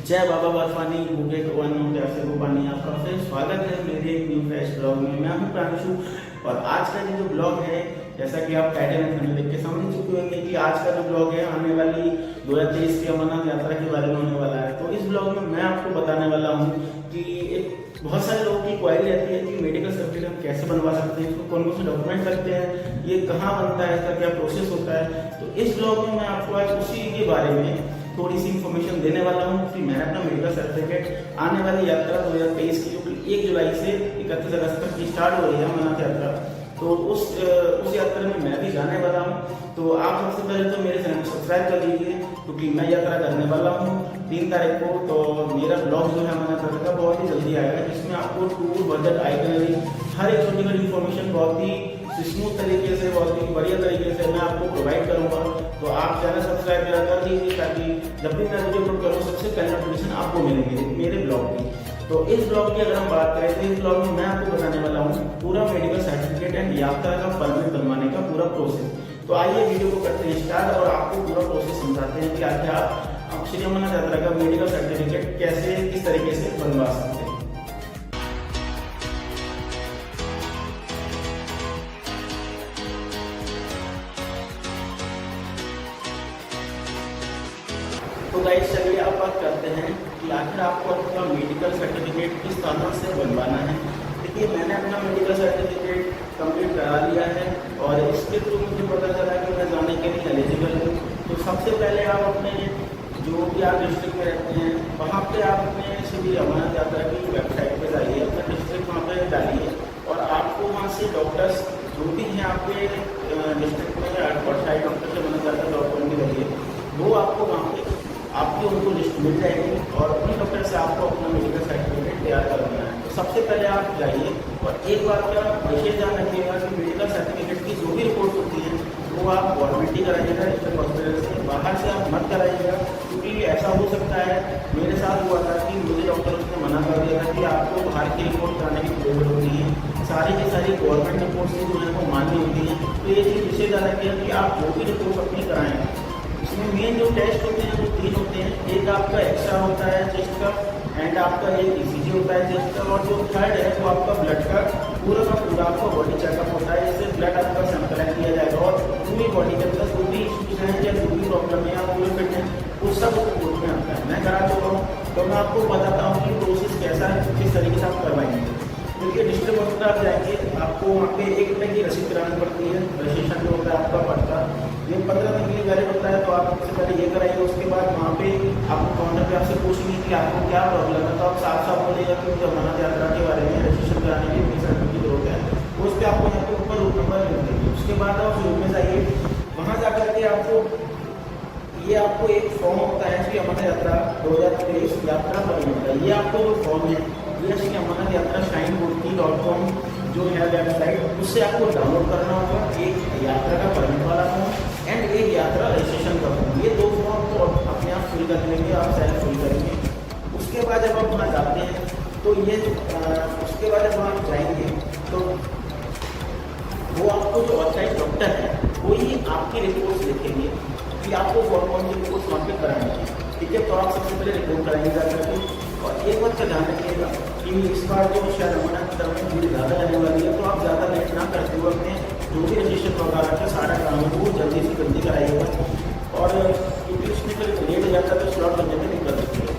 जय बाबा बर्फानी भूखे वन प्यासे को पानी। आपका फिर स्वागत है मेरे एक न्यू फ्रेश ब्लॉग में। मैं हूं प्रांशु और आज का जो ब्लॉग है, जैसा कि आप टाइटल में थंबनेल देख के समझ चुके होंगे कि आज का जो ब्लॉग है आने वाली 2023 की अमरनाथ यात्रा के बारे में होने वाला है। तो इस ब्लॉग में मैं आपको बताने वाला हूँ कि बहुत सारे लोगों की क्वारी रहती है कि मेडिकल सर्टिफिकेट हम कैसे बनवा सकते हैं, इसको कौन कौन से डॉक्यूमेंट लगते हैं, ये कहाँ बनता है, इसका क्या प्रोसेस होता है। तो इस ब्लॉग में मैं आपको आज उसी के बारे में थोड़ी सी इन्फॉर्मेशन देने वाला हूँ कि मैंने अपना मेडिकल सर्टिफिकेट आने वाली यात्रा 2023 की, जो कि 1 जुलाई से 31 अगस्त तक की स्टार्ट हो रही है अमरनाथ यात्रा, तो उस यात्रा में मैं भी जाने वाला हूँ। तो आप सबसे पहले तो मेरे चैनल को सब्सक्राइब कर लीजिए क्योंकि मैं यात्रा करने वाला हूँ 3 तारीख को। तो मेरा ब्लॉग जो है अमरनाथ यात्रा का बहुत ही जल्दी आएगा, जिसमें आपको टूर, बजट, आइटनरी, हर एक छोटी छोटी इन्फॉर्मेशन बहुत ही स्मूथ तरीके से, बहुत ही बढ़िया तरीके से मैं आपको प्रोवाइड करूंगा। तो आप चैनल सब्सक्राइब कर लीजिए ताकि जब भी मैं वीडियो अपलोड करूँ सबसे पहले नोटिफिकेशन आपको मिलेगी मेरे ब्लॉग की। तो इस ब्लॉग की अगर हम बात करें तो इस ब्लॉग में मैं आपको बताने वाला हूँ पूरा मेडिकल सर्टिफिकेट एंड यात्रा का परमिट बनवाने का पूरा प्रोसेस। तो आइए वीडियो को करते हैं स्टार्ट और आपको पूरा प्रोसेस समझाते हैं कि आखिर आप श्री अमरनाथ यात्रा का मेडिकल सर्टिफिकेट कैसे, किस तरीके से बनवा सकते हैं। तो गाइस चलिए अब बात करते हैं कि आखिर आपको अपना मेडिकल सर्टिफिकेट किस तरह से बनवाना है। देखिए, मैंने अपना मेडिकल सर्टिफिकेट कंप्लीट करा लिया है और इसके थ्रू मुझे पता चला कि मैं जाने के लिए एलिजिबल हूँ। तो सबसे पहले आप अपने जो भी आप डिस्ट्रिक्ट में रहते हैं वहाँ पे आप अपने श्री अमरनाथ यात्रा की वेबसाइट पर जाइए, अपना डिस्ट्रिक्ट वहाँ पर डालिए और आपको वहाँ से डॉक्टर्स जो भी हैं आपके डिस्ट्रिक्ट में वेबसाइट डॉक्टर से अमरनाथ यात्रा डॉक्टर के जरिए वो आपको वहाँ पे आपकी उनको लिस्ट मिल जाएगी और उन डॉक्टर से आपको अपना मेडिकल सर्टिफिकेट तैयार करना है। तो सबसे पहले आप जाइए और एक बात का विशेष ध्यान रखिएगा कि मेडिकल सर्टिफिकेट की जो भी रिपोर्ट होती है वो आप गवर्नमेंट ही कराइएगा, डिस्ट्रिक्ट हॉस्पिटल से, बाहर से आप मत कराइएगा। क्योंकि ऐसा हो सकता है, मेरे साथ हुआ था कि मुझे डॉक्टर ने मना कर दिया था कि आपको बाहर की रिपोर्ट कराने की जरूरत होती है, सारी की सारी गवर्नमेंट रिपोर्ट से जो है वो मान्य होती है। तो ये चीज़ विशेष ध्यान रखिएगा कि आप जो भी रिपोर्ट अपनी कराएं इसमें मेन जो टेस्ट होते हैं वो 3 होते हैं। एक आपका एक्सरा होता है चेस्ट का, एंड आपका एक ईसीजी होता है चेस्ट का, और जो थर्ड है वो आपका ब्लड का पूरा आपका बॉडी चेकअप होता है। इससे ब्लड आपका सैंपल किया जाएगा और पूरी बॉडी के अंदर जो भी इश्यूज हैं या जो भी प्रॉब्लम है या पूरे फिट है वो सब उस रिपोर्ट में आता है। मैं करा चुका हूँ तो मैं आपको बताता हूँ कि प्रोसेस कैसा है, किस तरीके से आप करवाएंगे। क्योंकि डिस्ट्रिक्ट हॉस्पिटल आप जाएंगे, आपको वहाँ पे 1 रुपये की रसीद करानी पड़ती है। रजिस्ट्रेशन जो होता है आपका पड़ता ये 15 दिन के लिए वैलिड होता है। तो आप सबसे पहले ये कराइए, उसके बाद वहाँ पे आपको काउंटर पे आपसे पूछेंगे कि आपको क्या प्रॉब्लम है। तो आप साफ साफ बोलेगा कि मुझे अमरनाथ यात्रा के बारे में रजिस्ट्रेशन कराने के लिए सर्टिफिकेट की जरूरत है। तो उस पर आपको यहाँ पे ऊपर रूट नंबर मिल जाएगी। उसके बाद आप रूम में जाइए, वहाँ जा करके आपको एक फॉर्म होता है कि अमरनाथ यात्रा 2023 यात्रा परमिट का। ये आपको जो फॉर्म है ये श्री अमरनाथ यात्रा श्राइन बोर्ड की .com जो है वेबसाइट, उससे आपको डाउनलोड करना होगा। एक यात्रा का परमिट वाला फॉर्म एंड एक यात्रा रजिस्ट्रेशन का फॉर्म, ये 2 फॉर्म तो अपने आप फिल कर लेंगे, आप सेल्फ फिल करेंगे। उसके बाद जब आप वहाँ जाते हैं तो उसके बाद जब आप जाएंगे तो वो आपको जो ऑथराइज डॉक्टर है वो ही आपकी रिपोर्ट्स लिखेंगे कि आपको कौन सी रिपोर्ट्स वहाँ पे करानी है। ठीक है, तो आप सबसे पहले रिपोर्ट कराएंगे जा करके। और एक बात का ध्यान रखिएगा कि इस बार जो शायद अमरनाथ यात्रा में भीड़ ज़्यादा रहने वाली है, तो आप ज़्यादा लेट ना करते हुए अपने जो भी रजिस्ट्रेशन वगैरह का सारा काम है वो जल्दी से जल्दी कराइएगा। और क्योंकि उसमें फिर लेट हो जाता है तो स्लॉट बनने में दिक्कत होती है।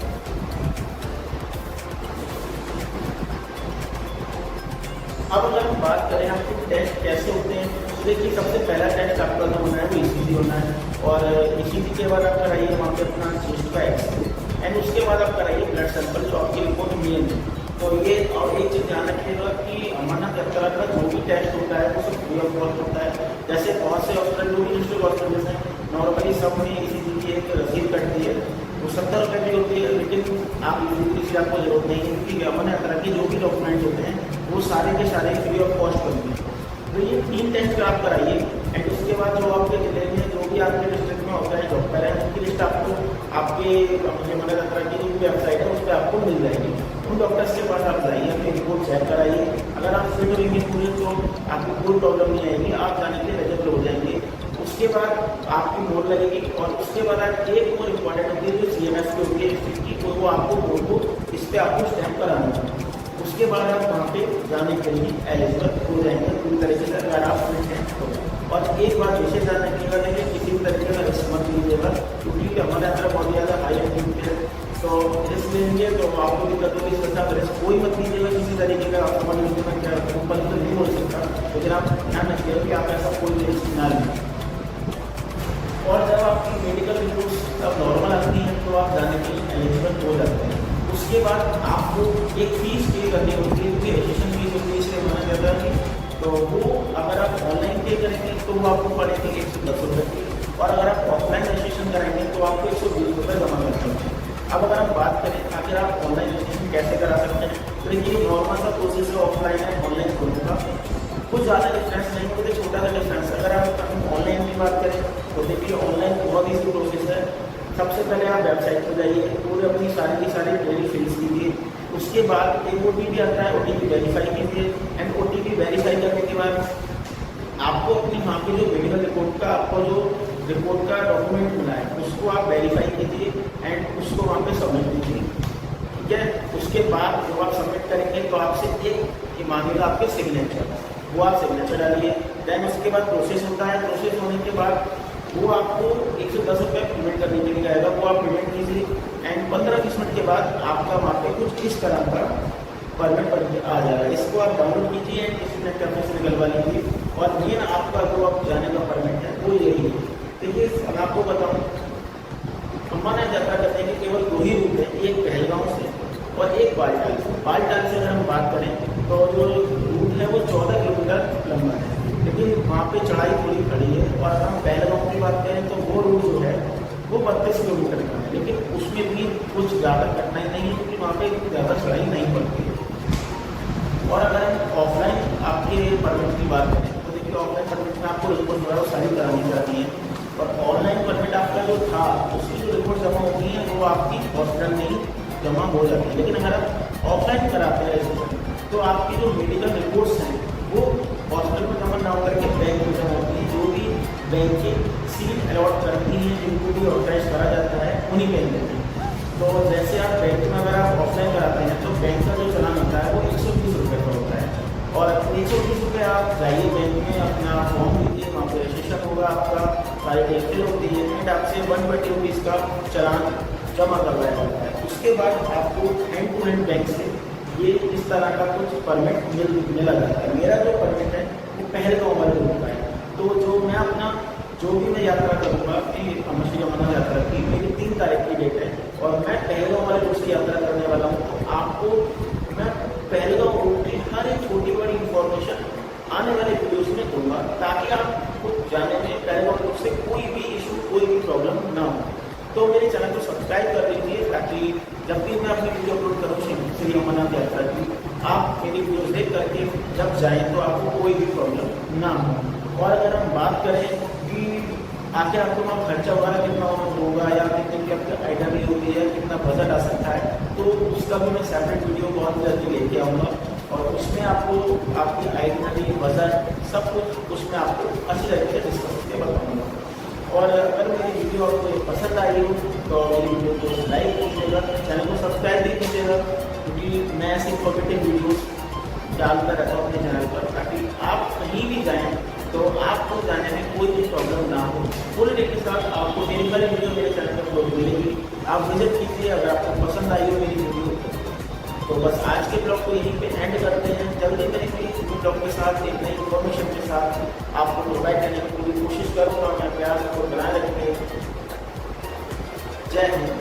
अब अगर हम बात करें आपके टेस्ट कैसे होते हैं, तो देखिए सबसे पहला टेस्ट आपका जो होना है वो ईसीजी होना है। और ईसीजी के बाद आप कराइए वहाँ पे अपना चेस्ट का एक्सरे एंड उसके बाद आप कराइए ब्लड सैंपल जो आपकी रिपोर्ट मेन है। तो ये और एक चीज़ ध्यान रखिएगा कि अमरनाथ यात्रा का जो भी टेस्ट होता है वो सब फ्री ऑफ कॉस्ट होता है। जैसे बहुत से हॉस्पिटल जो भी डिस्ट्रिक्ट हॉस्पिटल हैं नॉर्मली सब में ईसीजी की एक रसीद कटती है, वो 70 रुपये की होती है। लेकिन आप ईसीजी की आपको जरूरत नहीं है क्योंकि अमरनाथ यात्रा के जो भी डॉक्यूमेंट्स होते हैं वो सारे के सारे फ्री ऑफ कॉस्ट होते हैं। तो ये 3 टेस्ट आप कराइए एंड उसके बाद जो आपके जिले में जो भी आपके डिस्ट्रिक्ट में होता है डॉक्टर है उनकी लिस्ट आपको आपके अमरनाथ यात्रा की जो वेबसाइट है उस पर आपको मिल जाएगी। उन डॉक्टर्स के पास आप जाइए, अपनी रिपोर्ट चेक कराइए। अगर आप फिट होंगे पूरे तो आपको कोई प्रॉब्लम नहीं आएगी, आप जाने के लिए एलिजिबल हो जाएंगे। उसके बाद आपकी मोड लगेगी और उसके बाद आप एक और इम्पॉर्टेंट होती है जो CMS की होती है कि वो आपको बोर्ड को इस पर आपको स्टैम्प कराना है। उसके बाद आप वहाँ पे जाने के लिए एलिजिबल हो जाएंगे पूरी तरीके से, अगर आप फिट हैं तो। और एक बात विशेष ध्यान रखिएगा, देखिए किसी भी तरीके का रिस्क मत लीजिएगा, क्योंकि हमारे अंदर बहुत ज़्यादा हाई एक्टिविटी है, तो रिस्क लेंगे तो आपको दिक्कत होगी। इसके साथ रिस्क कोई मत लीजिएगा किसी तरीके का। आप समझ लीजिए मैं क्या ऊपर तो नहीं बोल सकता, लेकिन आप ध्यान रखिएगा कि आप ऐसा कोई रिस्क ना लें। और जब आपकी मेडिकल रिपोर्ट्स अब नॉर्मल आती हैं तो आप जाने के लिए एलिजिबल हो जाते हैं। उसके बाद आपको एक फ़ीस पे करनी होती है, क्योंकि रजिस्ट्रेशन फीस होती है, इसलिए माना जाता है कि तो वो अगर आप ऑनलाइन पे करेंगे तो वो आपको पड़ेगी 110 रुपये की, और अगर आप ऑफलाइन रजिस्ट्रेशन कराएंगे तो आपको 120 रुपये जमा करना होते हैं। अब अगर हम बात करें आखिर आप ऑनलाइन रजिस्ट्रेशन कैसे करा सकते हैं, तो देखिए नॉर्मल सा प्रोसेस है, ऑफलाइन है ऑनलाइन दोनों का कुछ ज़्यादा डिफरेंस नहीं होता, छोटा सा डिफरेंस। अगर आप ऑनलाइन की बात करें तो देखिए ऑनलाइन बहुत ईजी प्रोसेस है। सबसे पहले आप वेबसाइट पर जाइए, पूरे अपनी सारी की सारी डिटेल फिल्स कीजिए। उसके बाद एक OTP आता है, OTP वेरीफाई कीजिए, एंड OTP वेरीफाई करने के बाद आपको अपनी वहाँ पे जो मेडिकल रिपोर्ट का आपको जो रिपोर्ट का डॉक्यूमेंट मिला है उसको आप वेरीफाई कीजिए एंड उसको वहाँ पे सबमिट कीजिए, ठीक है। उसके बाद जब आप सबमिट करेंगे तो आपसे एक मांगेगा आपके सिग्नेचर, वो आप सिग्नेचर डालिए। देन उसके बाद प्रोसेस होता है, प्रोसेस होने के बाद वो आपको 110 रुपये पेमेंट करने के लिए जाएगा, वो आप पेमेंट कीजिए एंड 15-20 मिनट के बाद आपका वहाँ पे कुछ इस तरह का परमिट बन के आ जाएगा। इसको आप डाउनलोड कीजिए एंड किसी मिनट के अपने से निकलवा लीजिए, और मेन आपका जो आप जाने का परमिट है वो यही है। देखिए मैं आपको बताऊँ, हमारा यात्रा करने के केवल 2 ही रूट है, एक पहलगांव से और एक बालटाल से। बालटाल से अगर हम बात करें तो जो रूट है वो 14 किलोमीटर लंबा है, लेकिन वहाँ पे चढ़ाई थोड़ी खड़ी है। और अगर हम पहलगांव की बात करें तो वो रूट जो है वो 32 किलोमीटर का है, लेकिन उसमें भी कुछ ज़्यादा कठिनाई नहीं है, क्योंकि वहाँ पे ज़्यादा चढ़ाई नहीं पड़ती है। और अगर हम ऑफलाइन आपके परमिट की बात करें तो देखिए ऑफलाइन परमिट में आपको रिपोर्ट जो है वो सारी करानी चाहिए, और ऑनलाइन परमिट आपका जो था उसकी जो रिपोर्ट जमा होती है वो आपकी हॉस्पिटल में ही जमा हो जाती है। लेकिन अगर आप ऑफलाइन कराते हैं रजिस्ट्रेशन तो आपकी जो मेडिकल रिपोर्ट्स हैं वो हॉस्पिटल में जमा ना होकर के बैंक में जमा होती है। जो भी बैंकें सीट अलॉट करती हैं, जिनको भी ऑथराइज करा जाता है, उन्हीं बैंक देते हैं। तो जैसे आप बैंक में अगर आप ऑफलाइन कराते हैं तो बैंक का जो चलान होता है वो 120 रुपये का होता है, और 120 रुपये आप जाइए बैंक में अपना फॉर्म लीजिए, वहाँ पर रजिस्ट्रेशन होगा आपका, सारी डिटेल होती है एंड आपसे 120 रुपीज़ का चलान जमा करवाया जाता है। उसके बाद आपको हैंड टू हैंड बैंक से ये इस तरह का कुछ परमिट मिला जाता है। मेरा जो परमिट है वो पहलगांव वाले रूट का है। तो जो मैं अपना जो भी मैं यात्रा करूँगा कि अमरश्री अमरनाथ यात्रा की मेरी 3 तारीख की डेट है, और मैं पहलगांव वाले रूट की यात्रा करने वाला हूँ। तो आपको मैं पहलगांव रूट की हर एक छोटी बड़ी इन्फॉर्मेशन आने वाले वीडियोज़ में दूंगा, ताकि आपको जाने में पहलगांव रूट से कोई भी इशू, कोई भी प्रॉब्लम ना हो। तो मेरे चैनल को सब्सक्राइब कर लीजिए, ताकि जब भी मैं अपनी वीडियो अपलोड करूँ श्री अमरनाथ यात्रा की, आप मेरी वीडियो देख करके जब जाएँ तो आपको कोई भी प्रॉब्लम ना हो। और अगर हम बात करें कि आगे आपको वहाँ खर्चा वगैरह कितना होगा या कितने की आपकी आइटनरी होती है, कितना बजट आ सकता है, तो उसका भी मैं सेपरेट वीडियो बहुत जल्दी लेके आऊँगा, और उसमें आपको आपकी आइटनरी, बजट, सब कुछ उसमें आपको अच्छी तरीके से डिस्कस करके बताऊँगा। और अगर मेरी वीडियो आपको पसंद आई हो तो मेरी वीडियो को लाइक कीजिएगा, चैनल को सब्सक्राइब भी कीजिएगा, क्योंकि मैं ऐसी इन्फॉर्मेटिव वीडियोज़ डालता रहता हूँ अपने चैनल पर, ताकि आप कहीं भी जाएँ तो आपको जाने में कोई भी प्रॉब्लम ना हो। फुल डे के साथ आपको मेरी वाली वीडियो मेरे चैनल पर अपलोड मिलेगी, आप विजिट कीजिए। अगर आपको पसंद आई हो मेरी वीडियो तो बस आज के ब्लॉग को यहीं पे एंड करते हैं। जल्दी करेंगे न्यू ब्लॉग के साथ, एक नई इन्फॉर्मेशन के साथ आपको प्रोवाइड करने की पूरी कोशिश करूँगा। मैं प्रयास को बनाए रखेंगे। जय हिंद।